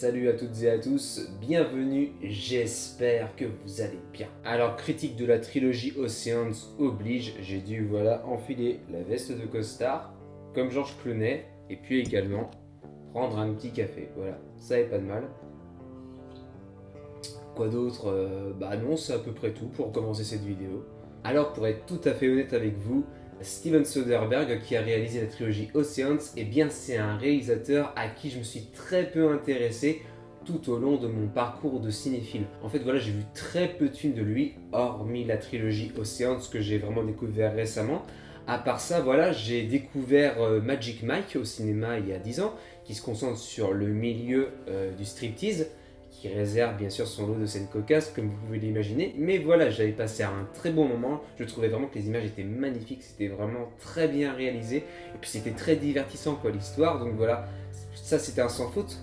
salut à toutes et à tous, bienvenue, j'espère que vous allez bien. Alors critique de la trilogie Oceans oblige, j'ai dû enfiler la veste de costard, comme Georges Clooney, et puis également prendre un petit café, voilà, ça est pas de mal. Quoi d'autre Bah non, c'est à peu près tout pour commencer cette vidéo. Alors pour être tout à fait honnête avec vous, Steven Soderbergh, qui a réalisé la trilogie Oceans, eh bien c'est un réalisateur à qui je me suis très peu intéressé tout au long de mon parcours de cinéphile. En fait voilà, j'ai vu très peu de films de lui, hormis la trilogie Oceans que j'ai vraiment découvert récemment. À part ça, voilà, j'ai découvert Magic Mike au cinéma il y a 10 ans, qui se concentre sur le milieu du striptease, qui réserve bien sûr son lot de scènes cocasses, comme vous pouvez l'imaginer. Mais voilà, j'avais passé un très bon moment. Je trouvais vraiment que les images étaient magnifiques, c'était vraiment très bien réalisé. Et puis c'était très divertissant quoi l'histoire, donc voilà, ça c'était un sans faute.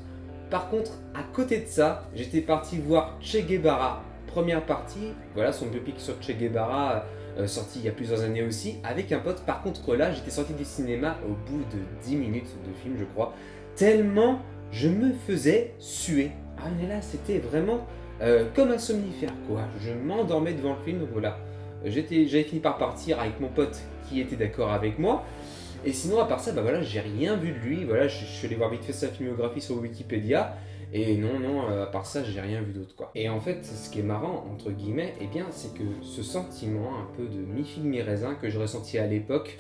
Par contre, à côté de ça, j'étais parti voir Che Guevara, première partie, voilà son biopic sur Che Guevara, sorti il y a plusieurs années aussi, avec un pote. Par contre là, j'étais sorti du cinéma au bout de 10 minutes de film je crois, tellement je me faisais suer. Ah mais là c'était vraiment comme un somnifère quoi, je m'endormais devant le film, donc voilà. J'avais fini par partir avec mon pote qui était d'accord avec moi. Et sinon à part ça, bah voilà, j'ai rien vu de lui, voilà, je suis allé voir vite fait sa filmographie sur Wikipédia. Et non, à part ça, j'ai rien vu d'autre quoi. Et en fait, ce qui est marrant, entre guillemets, eh bien, c'est que ce sentiment un peu de mi-figue mi-raisin que je ressentis à l'époque,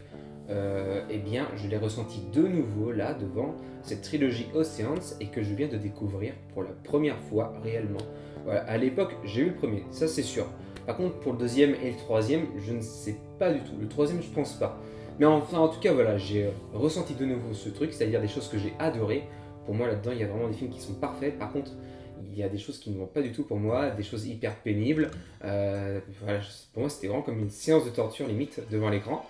eh bien, je l'ai ressenti de nouveau là devant cette trilogie Oceans et que je viens de découvrir pour la première fois réellement. Voilà, à l'époque, j'ai eu le premier, ça c'est sûr. Par contre, pour le deuxième et le troisième, je ne sais pas du tout. Le troisième, je pense pas. Mais enfin, en tout cas, voilà, j'ai ressenti de nouveau ce truc, c'est-à-dire des choses que j'ai adorées. Pour moi, là-dedans, il y a vraiment des films qui sont parfaits. Par contre, il y a des choses qui ne vont pas du tout pour moi, des choses hyper pénibles. Voilà, pour moi, c'était vraiment comme une séance de torture limite devant l'écran.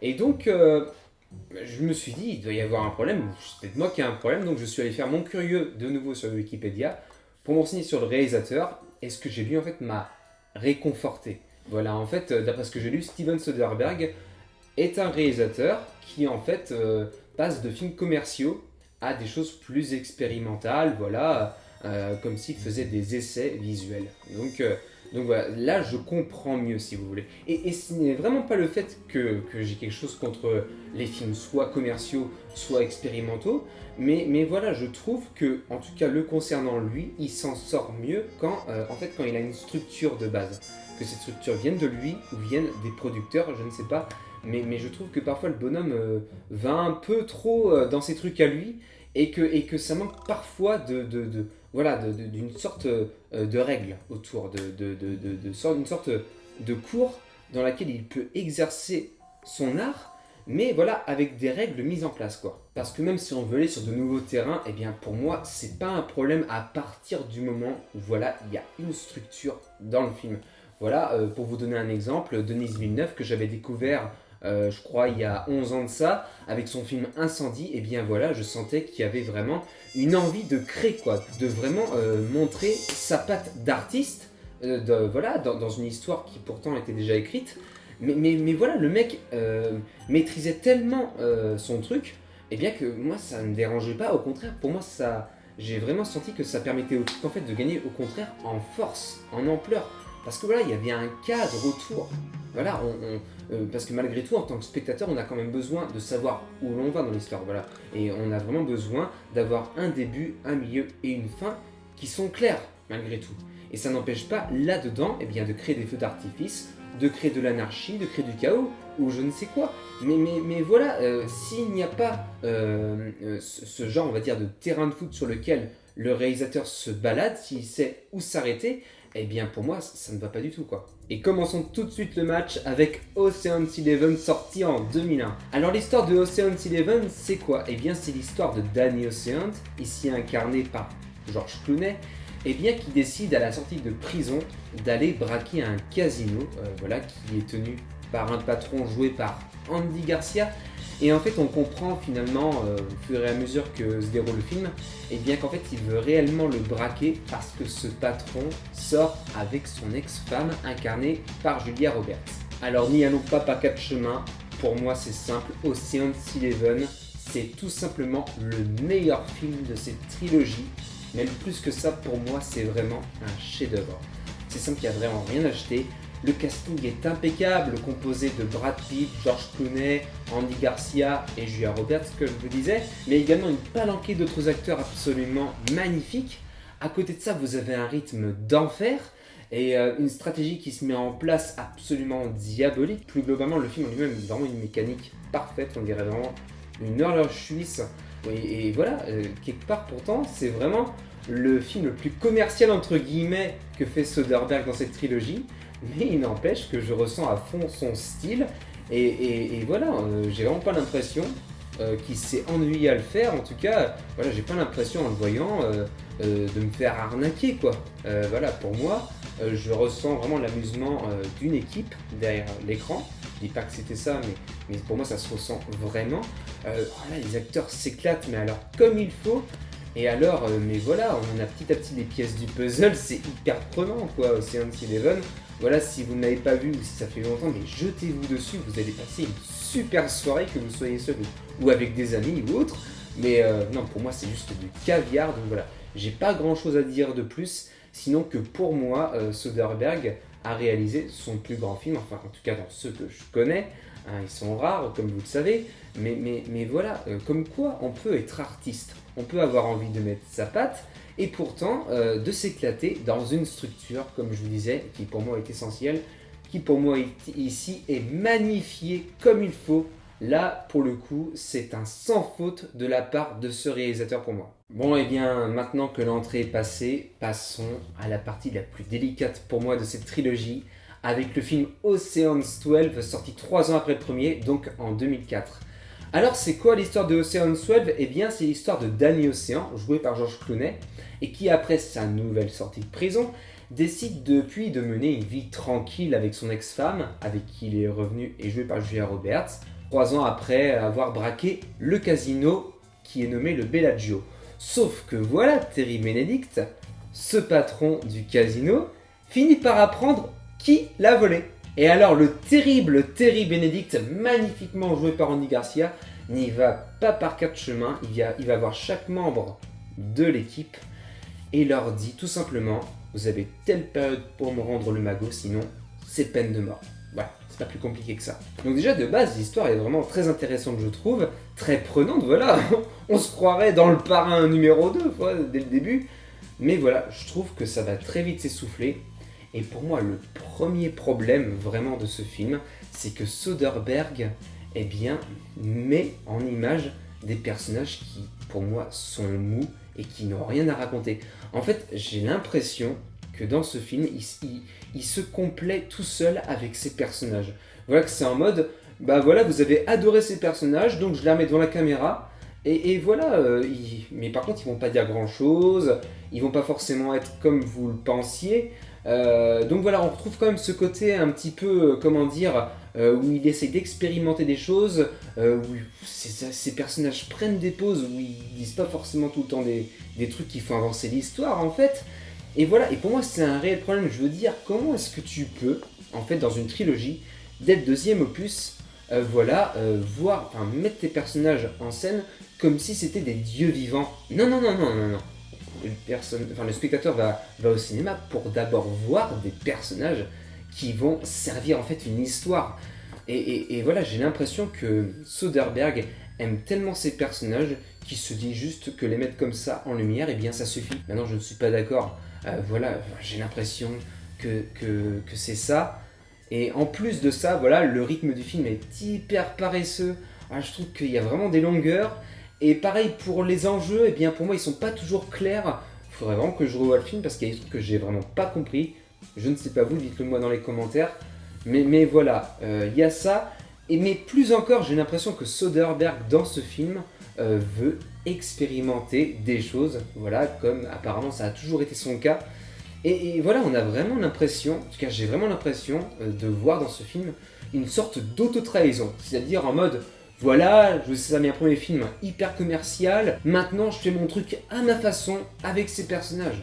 Et donc, je me suis dit, il doit y avoir un problème, c'est peut-être moi qui ai un problème, donc je suis allé faire mon curieux de nouveau sur Wikipédia pour m'enseigner sur le réalisateur, et ce que j'ai lu en fait m'a réconforté. Voilà, en fait, d'après ce que j'ai lu, Steven Soderbergh est un réalisateur qui en fait passe de films commerciaux à des choses plus expérimentales, voilà, comme s'il faisait des essais visuels. Donc voilà, là je comprends mieux si vous voulez. Et ce n'est vraiment pas le fait que j'ai quelque chose contre les films soit commerciaux, soit expérimentaux, mais voilà, je trouve que, en tout cas le concernant lui, il s'en sort mieux quand, en fait, quand il a une structure de base. Que cette structure vienne de lui ou vienne des producteurs, je ne sais pas. Mais je trouve que parfois le bonhomme va un peu trop dans ses trucs à lui et que ça manque parfois d'une sorte de règle autour, d'une sorte de cours dans laquelle il peut exercer son art, mais voilà, avec des règles mises en place quoi. Parce que même si on veut aller sur de nouveaux terrains, eh bien pour moi c'est pas un problème à partir du moment où voilà, il y a une structure dans le film. Voilà, pour vous donner un exemple, Denis Villeneuve que j'avais découvert je crois il y a 11 ans de ça, avec son film Incendie, et bien voilà, je sentais qu'il y avait vraiment une envie de créer quoi, de vraiment montrer sa patte d'artiste, voilà, dans une histoire qui pourtant était déjà écrite, mais voilà, le mec maîtrisait tellement son truc, et bien que moi ça ne me dérangeait pas, au contraire, pour moi ça, j'ai vraiment senti que ça permettait au truc en fait de gagner au contraire en force, en ampleur, parce que voilà, il y avait un cadre autour. Voilà, parce que malgré tout, en tant que spectateur, on a quand même besoin de savoir où l'on va dans l'histoire, voilà. Et on a vraiment besoin d'avoir un début, un milieu et une fin qui sont clairs, malgré tout. Et ça n'empêche pas, là-dedans, eh bien, de créer des feux d'artifice, de créer de l'anarchie, de créer du chaos, ou je ne sais quoi. Mais voilà, s'il n'y a pas ce genre, on va dire, de terrain de foot sur lequel le réalisateur se balade, s'il sait où s'arrêter, eh bien pour moi ça ne va pas du tout quoi. Et commençons tout de suite le match avec Ocean's Eleven sorti en 2001. Alors l'histoire de Ocean's Eleven c'est quoi? Eh bien c'est l'histoire de Danny Ocean, ici incarné par Georges Clooney, eh bien qui décide à la sortie de prison d'aller braquer un casino, voilà, qui est tenu par un patron joué par Andy Garcia. Et en fait, on comprend finalement, au fur et à mesure que se déroule le film, eh bien qu'en fait, il veut réellement le braquer parce que ce patron sort avec son ex-femme incarnée par Julia Roberts. Alors, n'y allons pas par quatre chemins. Pour moi, c'est simple. Ocean's Eleven, c'est tout simplement le meilleur film de cette trilogie. Même plus que ça, pour moi, c'est vraiment un chef-d'œuvre. C'est simple, il n'y a vraiment rien à acheter. Le casting est impeccable, composé de Brad Pitt, George Clooney, Andy Garcia et Julia Roberts, que je vous disais, mais également une palanquée d'autres acteurs absolument magnifiques. À côté de ça, vous avez un rythme d'enfer et une stratégie qui se met en place absolument diabolique. Plus globalement, le film en lui-même est vraiment une mécanique parfaite, on dirait vraiment une horloge suisse. Et voilà, quelque part pourtant, c'est vraiment le film le plus commercial entre guillemets que fait Soderbergh dans cette trilogie. Mais il n'empêche que je ressens à fond son style et voilà, j'ai vraiment pas l'impression qu'il s'est ennuyé à le faire. En tout cas, voilà, j'ai pas l'impression en le voyant de me faire arnaquer quoi. Voilà, pour moi, je ressens vraiment l'amusement d'une équipe derrière l'écran. Je dis pas que c'était ça, mais pour moi ça se ressent vraiment. Voilà, les acteurs s'éclatent, mais alors comme il faut. Et alors, mais voilà, on a petit à petit les pièces du puzzle, c'est hyper prenant quoi, Ocean's Eleven. Voilà, si vous ne l'avez pas vu ou si ça fait longtemps, mais jetez-vous dessus, vous allez passer une super soirée, que vous soyez seul ou avec des amis ou autre. Mais non, pour moi c'est juste du caviar, donc voilà, j'ai pas grand chose à dire de plus, sinon que pour moi, Soderbergh a réalisé son plus grand film, enfin en tout cas dans ceux que je connais. Hein, ils sont rares, comme vous le savez, mais voilà, comme quoi on peut être artiste, on peut avoir envie de mettre sa patte, et pourtant de s'éclater dans une structure, comme je vous disais, qui pour moi est essentielle, qui pour moi ici est magnifiée comme il faut. Là, pour le coup, c'est un sans faute de la part de ce réalisateur pour moi. Bon, et bien, maintenant que l'entrée est passée, passons à la partie la plus délicate pour moi de cette trilogie, avec le film Ocean's 12, sorti 3 ans après le premier, donc en 2004. Alors c'est quoi l'histoire de Ocean's 12 ? Eh bien c'est l'histoire de Danny Ocean, joué par George Clooney, et qui après sa nouvelle sortie de prison, décide depuis de mener une vie tranquille avec son ex-femme, avec qui il est revenu et joué par Julia Roberts, 3 ans après avoir braqué le casino qui est nommé le Bellagio. Sauf que voilà, Terry Benedict, ce patron du casino, finit par apprendre qui l'a volé. Et alors le terrible Terry Benedict, magnifiquement joué par Andy Garcia, n'y va pas par quatre chemins, il va voir chaque membre de l'équipe et leur dit tout simplement « Vous avez telle période pour me rendre le magot, sinon c'est peine de mort ». Voilà, c'est pas plus compliqué que ça. Donc déjà de base, l'histoire est vraiment très intéressante je trouve, très prenante, voilà, on se croirait dans le Parrain numéro 2 quoi, dès le début. Mais voilà, je trouve que ça va très vite s'essouffler. Et pour moi, le premier problème vraiment de ce film, c'est que Soderbergh, eh bien, met en image des personnages qui, pour moi, sont mous et qui n'ont rien à raconter. En fait, j'ai l'impression que dans ce film, il se complaît tout seul avec ses personnages. Voilà que c'est en mode, bah voilà, vous avez adoré ces personnages, donc je les remets devant la caméra. Et voilà, mais par contre, ils vont pas dire grand-chose, ils vont pas forcément être comme vous le pensiez. Donc voilà, on retrouve quand même ce côté un petit peu, comment dire, où il essaie d'expérimenter des choses, où ces personnages prennent des pauses, où ils disent pas forcément tout le temps des trucs qui font avancer l'histoire en fait. Et voilà, et pour moi c'est un réel problème, je veux dire, comment est-ce que tu peux, en fait dans une trilogie, dès le deuxième opus, mettre tes personnages en scène comme si c'était des dieux vivants. Non. Le spectateur va au cinéma pour d'abord voir des personnages qui vont servir en fait une histoire. Et voilà, j'ai l'impression que Soderbergh aime tellement ces personnages qu'il se dit juste que les mettre comme ça en lumière, et bien ça suffit. Maintenant, je ne suis pas d'accord. Voilà, j'ai l'impression que c'est ça. Et en plus de ça, voilà, le rythme du film est hyper paresseux. Je trouve qu'il y a vraiment des longueurs. Et pareil pour les enjeux, eh bien pour moi ils sont pas toujours clairs. Il faudrait vraiment que je revoie le film parce qu'il y a des trucs que j'ai vraiment pas compris. Je ne sais pas vous, dites-le moi dans les commentaires. Mais voilà, il y a ça. Mais plus encore, j'ai l'impression que Soderbergh dans ce film veut expérimenter des choses. Voilà, comme apparemment ça a toujours été son cas. Et voilà, on a vraiment l'impression, en tout cas j'ai vraiment l'impression de voir dans ce film une sorte d'auto-trahison. C'est-à-dire en mode... Voilà, je sais, ça m'est un premier film hyper commercial, maintenant je fais mon truc à ma façon avec ces personnages.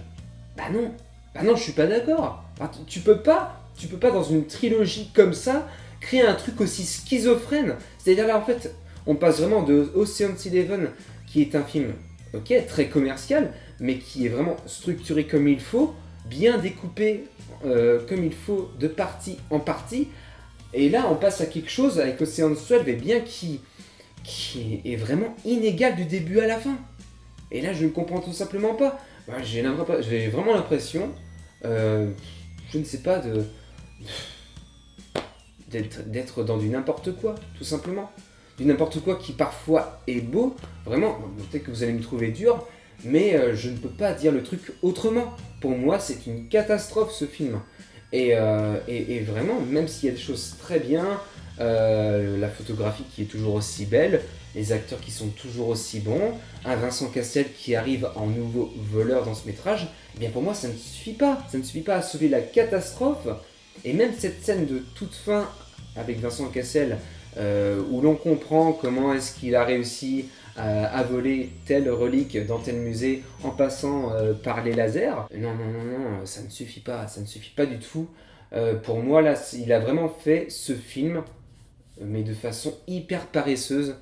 Bah non, je suis pas d'accord. Tu peux pas dans une trilogie comme ça créer un truc aussi schizophrène. C'est-à-dire là en fait, on passe vraiment de Ocean's Eleven, qui est un film, ok, très commercial, mais qui est vraiment structuré comme il faut, bien découpé comme il faut de partie en partie. Et là, on passe à quelque chose avec Ocean's 12 et bien qui est vraiment inégal du début à la fin. Et là, je ne comprends tout simplement pas. J'ai vraiment l'impression, je ne sais pas, d'être dans du n'importe quoi, tout simplement. Du n'importe quoi qui parfois est beau, vraiment, peut-être que vous allez me trouver dur, mais je ne peux pas dire le truc autrement. Pour moi, c'est une catastrophe ce film. Et vraiment, même s'il y a des choses très bien, la photographie qui est toujours aussi belle, les acteurs qui sont toujours aussi bons, un Vincent Cassel qui arrive en nouveau voleur dans ce métrage, eh bien pour moi ça ne suffit pas. Ça ne suffit pas à sauver la catastrophe. Et même cette scène de toute fin avec Vincent Cassel, où l'on comprend comment est-ce qu'il a réussi à voler telle relique dans tel musée en passant par les lasers. Non, ça ne suffit pas, ça ne suffit pas du tout. Pour moi, là, il a vraiment fait ce film, mais de façon hyper paresseuse.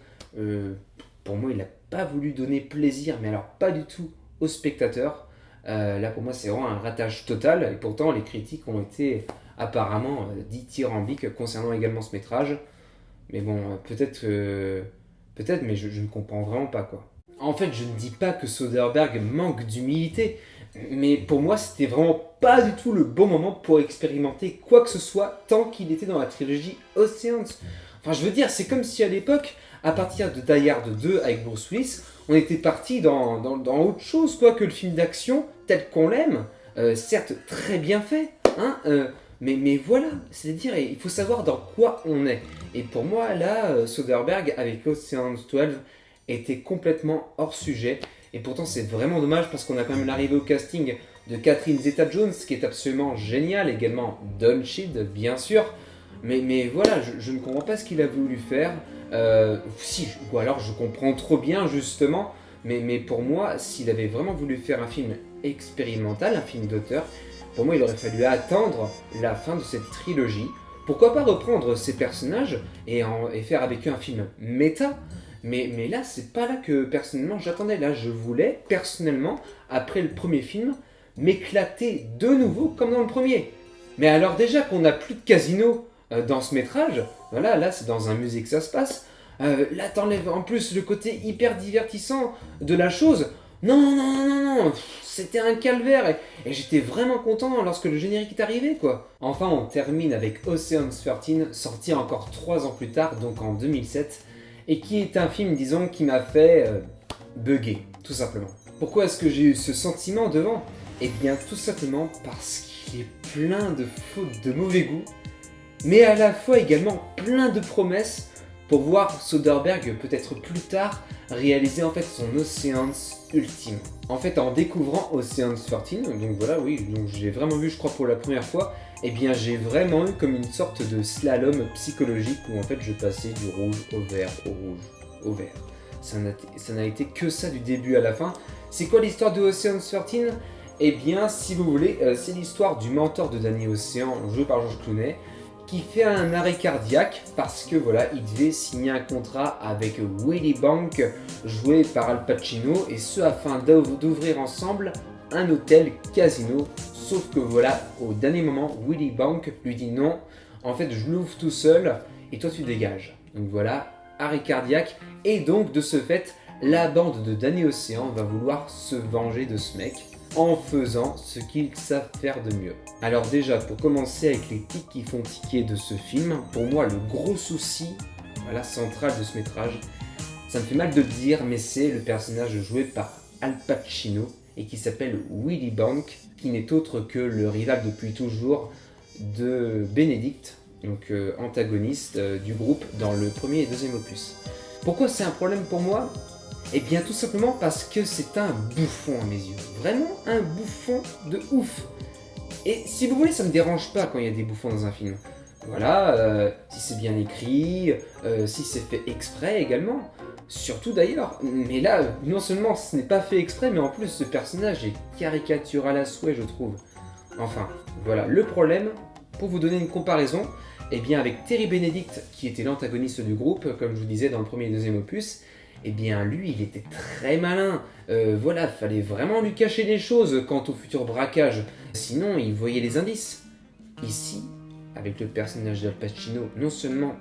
Pour moi, il n'a pas voulu donner plaisir, mais alors pas du tout aux spectateurs. Là, pour moi, c'est vraiment un ratage total, et pourtant, les critiques ont été apparemment dithyrambiques concernant également ce métrage. Mais bon, peut-être, mais je ne comprends vraiment pas, quoi. En fait, je ne dis pas que Soderbergh manque d'humilité, mais pour moi, c'était vraiment pas du tout le bon moment pour expérimenter quoi que ce soit tant qu'il était dans la trilogie Ocean's. Enfin, je veux dire, c'est comme si à l'époque, à partir de Die Hard 2 avec Bruce Willis, on était parti dans autre chose, quoi, que le film d'action tel qu'on l'aime, certes très bien fait, hein, mais voilà, c'est-à-dire, il faut savoir dans quoi on est. Et pour moi, là, Soderbergh, avec Ocean's 12, était complètement hors sujet. Et pourtant, c'est vraiment dommage parce qu'on a quand même l'arrivée au casting de Catherine Zeta-Jones, qui est absolument géniale, également Don Cheadle, bien sûr. Mais voilà, je ne comprends pas ce qu'il a voulu faire. Ou alors je comprends trop bien, justement. Mais pour moi, s'il avait vraiment voulu faire un film expérimental, un film d'auteur, pour moi, il aurait fallu attendre la fin de cette trilogie. Pourquoi pas reprendre ces personnages et faire avec eux un film méta. Mais là, c'est pas là que personnellement j'attendais. Là, je voulais personnellement, après le premier film, m'éclater de nouveau comme dans le premier. Mais alors déjà qu'on n'a plus de casino dans ce métrage, voilà, là c'est dans un musée que ça se passe. Là, t'enlèves en plus le côté hyper divertissant de la chose. Non, c'était un calvaire et j'étais vraiment content lorsque le générique est arrivé, quoi. Enfin, on termine avec Ocean's 13, sorti encore 3 ans plus tard, donc en 2007, et qui est un film, disons, qui m'a fait bugger, tout simplement. Pourquoi est-ce que j'ai eu ce sentiment devant? Eh bien, tout simplement parce qu'il est plein de fautes de mauvais goût, mais à la fois également plein de promesses pour voir Soderbergh peut-être plus tard réaliser en fait son Ocean's ultime. En fait, en découvrant Ocean's 13, donc voilà, oui, donc j'ai vraiment vu, je crois, pour la première fois, eh bien j'ai vraiment eu comme une sorte de slalom psychologique où en fait je passais du rouge au vert, au rouge, au vert. Ça n'a été que ça du début à la fin. C'est quoi l'histoire de Ocean's 13? Eh bien, si vous voulez, c'est l'histoire du mentor de Danny Ocean, joué par George Clooney, qui fait un arrêt cardiaque parce que voilà, il devait signer un contrat avec Willy Bank, joué par Al Pacino, et ce afin d'ouvrir ensemble un hôtel casino. Sauf que voilà, au dernier moment, Willy Bank lui dit non, en fait je l'ouvre tout seul et toi tu dégages. Donc voilà, arrêt cardiaque, et donc de ce fait, la bande de Danny Ocean va vouloir se venger de ce mec en faisant ce qu'ils savent faire de mieux. Alors déjà, pour commencer avec les tics qui font tiquer de ce film, pour moi le gros souci, voilà, central de ce métrage, ça me fait mal de le dire, mais c'est le personnage joué par Al Pacino et qui s'appelle Willy Bank, qui n'est autre que le rival depuis toujours de Benedict, donc antagoniste du groupe dans le premier et deuxième opus. Pourquoi c'est un problème pour moi? Eh bien tout simplement parce que c'est un bouffon à mes yeux. Vraiment un bouffon de ouf. Et si vous voulez, ça me dérange pas quand il y a des bouffons dans un film. Voilà, si c'est bien écrit, si c'est fait exprès également. Surtout d'ailleurs. Mais là, non seulement ce n'est pas fait exprès, mais en plus ce personnage est caricatural à souhait, je trouve. Enfin, voilà. Le problème, pour vous donner une comparaison, eh bien avec Terry Benedict, qui était l'antagoniste du groupe, comme je vous disais dans le premier et deuxième opus, eh bien lui, il était très malin. Voilà, fallait vraiment lui cacher des choses quant au futur braquage. Sinon, il voyait les indices. Ici, avec le personnage d'Al Pacino, non seulement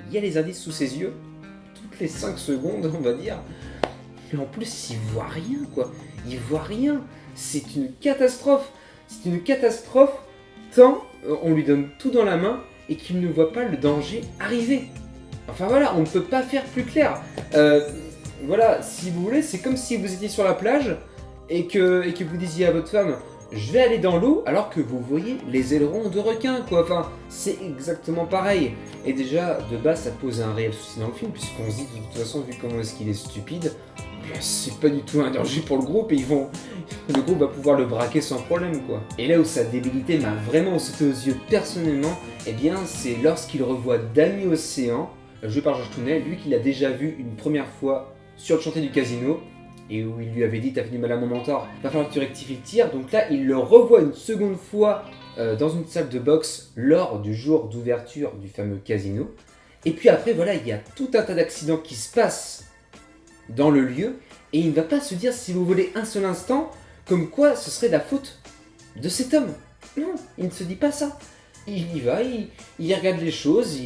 il y a les indices sous ses yeux, toutes les 5 secondes, on va dire, mais en plus, il voit rien, quoi. Il voit rien. C'est une catastrophe. C'est une catastrophe tant on lui donne tout dans la main et qu'il ne voit pas le danger arriver. Enfin voilà, on ne peut pas faire plus clair. Voilà, si vous voulez, c'est comme si vous étiez sur la plage et que vous disiez à votre femme je vais aller dans l'eau alors que vous voyez les ailerons de requin, quoi. Enfin, c'est exactement pareil. Et déjà, de base, ça pose un réel souci dans le film, puisqu'on se dit de toute façon, vu comment est-ce qu'il est stupide, c'est pas du tout un danger pour le groupe et le groupe va pouvoir le braquer sans problème, quoi. Et là où sa débilité m'a vraiment sauté aux yeux personnellement, eh bien, c'est lorsqu'il revoit Danny Océan, joué par George Clooney, lui qu'il a déjà vu une première fois sur le chantier du casino, et où il lui avait dit t'as fait du mal à mon mentor, va falloir que tu rectifies le tir. Donc là, il le revoit une seconde fois dans une salle de boxe lors du jour d'ouverture du fameux casino. Et puis après, voilà, il y a tout un tas d'accidents qui se passent dans le lieu, et il ne va pas se dire, si vous voulez, un seul instant, comme quoi ce serait la faute de cet homme. Non, il ne se dit pas ça. Il y va, il regarde les choses,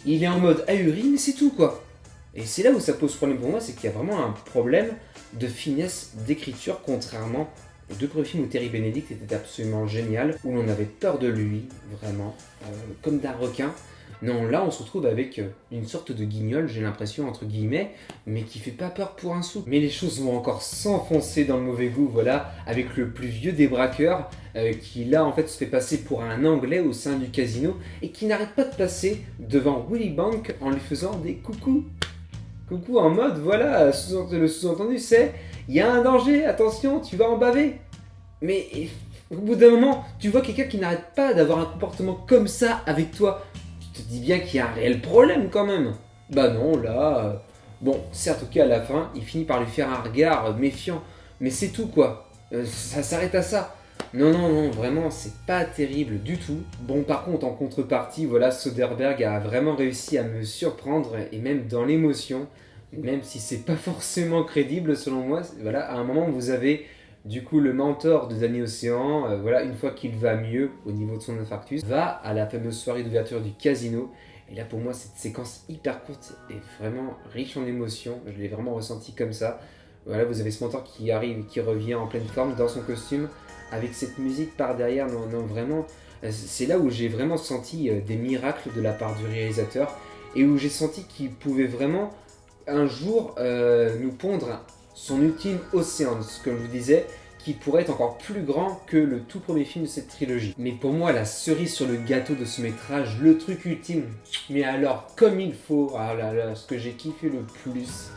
il est en mode ahuri, mais c'est tout, quoi. Et c'est là où ça pose problème pour moi, c'est qu'il y a vraiment un problème de finesse d'écriture, contrairement aux 2 premiers films où Terry Benedict était absolument génial, où l'on avait peur de lui, vraiment, comme d'un requin. Non, là on se retrouve avec une sorte de guignol, j'ai l'impression, entre guillemets, mais qui fait pas peur pour un sou. Mais les choses vont encore s'enfoncer dans le mauvais goût, voilà, avec le plus vieux des braqueurs, qui là en fait se fait passer pour un Anglais au sein du casino, et qui n'arrête pas de passer devant Willy Bank en lui faisant des coucous. Coucou en mode, voilà, le sous-entendu c'est, il y a un danger, attention, tu vas en baver. Mais au bout d'un moment, tu vois quelqu'un qui n'arrête pas d'avoir un comportement comme ça avec toi. Tu te dis bien qu'il y a un réel problème quand même. Bah non, là... Bon, certes, ok, à la fin, il finit par lui faire un regard méfiant. Mais c'est tout, quoi. Ça s'arrête à ça. Non, non, non, vraiment, c'est pas terrible du tout. Bon, par contre, en contrepartie, voilà, Soderbergh a vraiment réussi à me surprendre, et même dans l'émotion, même si c'est pas forcément crédible selon moi. Voilà, à un moment, vous avez du coup le mentor de Danny Océan, voilà, une fois qu'il va mieux au niveau de son infarctus, va à la fameuse soirée d'ouverture du casino. Et là, pour moi, cette séquence hyper courte est vraiment riche en émotions. Je l'ai vraiment ressenti comme ça. Voilà, vous avez ce mentor qui arrive, qui revient en pleine forme dans son costume, avec cette musique par derrière. Non, non, vraiment, c'est là où j'ai vraiment senti des miracles de la part du réalisateur, et où j'ai senti qu'il pouvait vraiment un jour nous pondre son ultime Oceans, comme je vous disais, qui pourrait être encore plus grand que le tout premier film de cette trilogie. Mais pour moi, la cerise sur le gâteau de ce métrage, le truc ultime, mais alors comme il faut, ah là là, ce que j'ai kiffé le plus,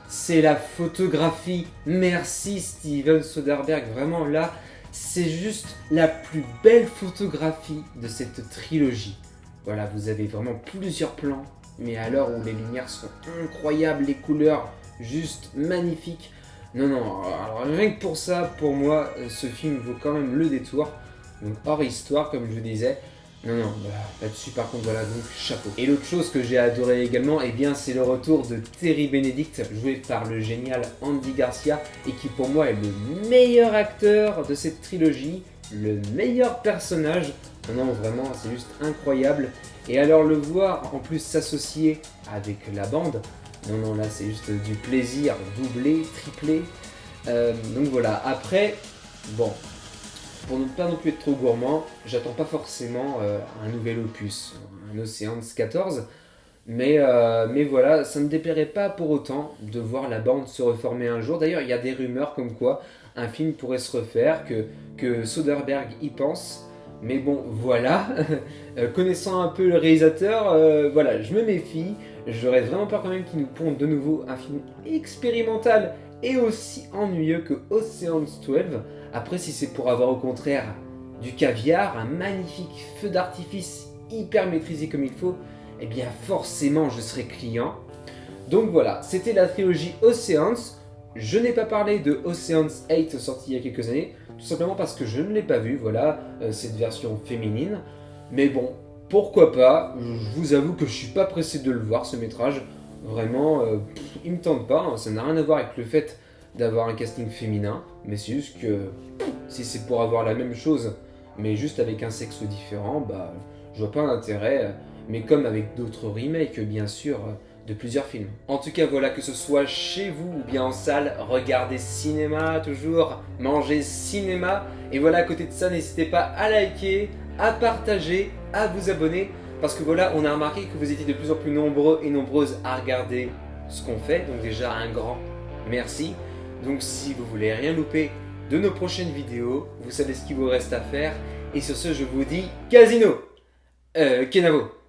c'est la photographie. Merci Steven Soderbergh, vraiment là, c'est juste la plus belle photographie de cette trilogie. Voilà, vous avez vraiment plusieurs plans, mais à l'heure où les lumières sont incroyables, les couleurs juste magnifiques. Non, non, alors rien que pour ça, pour moi, ce film vaut quand même le détour. Donc hors histoire, comme je vous disais. Non, non, là-dessus par contre, voilà, donc chapeau. Et l'autre chose que j'ai adoré également, eh bien, c'est le retour de Terry Benedict, joué par le génial Andy Garcia, et qui pour moi est le meilleur acteur de cette trilogie, le meilleur personnage. Non, non, vraiment, c'est juste incroyable. Et alors le voir en plus s'associer avec la bande, non, non, là c'est juste du plaisir, doublé, triplé. Donc voilà, après, bon, pour ne pas non plus être trop gourmand, j'attends pas forcément un nouvel opus, un Ocean's 14, mais voilà, ça ne déplairait pas pour autant de voir la bande se reformer un jour. D'ailleurs, il y a des rumeurs comme quoi un film pourrait se refaire, que Soderbergh y pense. Mais bon, voilà, connaissant un peu le réalisateur, voilà, je me méfie. J'aurais vraiment peur quand même qu'il nous ponde de nouveau un film expérimental et aussi ennuyeux que Ocean's 12. Après, si c'est pour avoir au contraire du caviar, un magnifique feu d'artifice hyper maîtrisé comme il faut, eh bien forcément je serai client. Donc voilà, c'était la trilogie Oceans. Je n'ai pas parlé de Ocean's 8 sorti il y a quelques années, tout simplement parce que je ne l'ai pas vu, voilà, cette version féminine. Mais bon, pourquoi pas, je vous avoue que je suis pas pressé de le voir ce métrage. Vraiment, il me tente pas, hein. Ça n'a rien à voir avec le fait d'avoir un casting féminin, mais c'est juste que si c'est pour avoir la même chose, mais juste avec un sexe différent, bah je vois pas l'intérêt, mais comme avec d'autres remakes bien sûr, de plusieurs films. En tout cas voilà, que ce soit chez vous ou bien en salle, regardez cinéma toujours, mangez cinéma, et voilà, à côté de ça, n'hésitez pas à liker, à partager, à vous abonner, parce que voilà, on a remarqué que vous étiez de plus en plus nombreux et nombreuses à regarder ce qu'on fait, donc déjà un grand merci. Donc si vous voulez rien louper de nos prochaines vidéos, vous savez ce qu'il vous reste à faire, et sur ce je vous dis Casino Kenavo.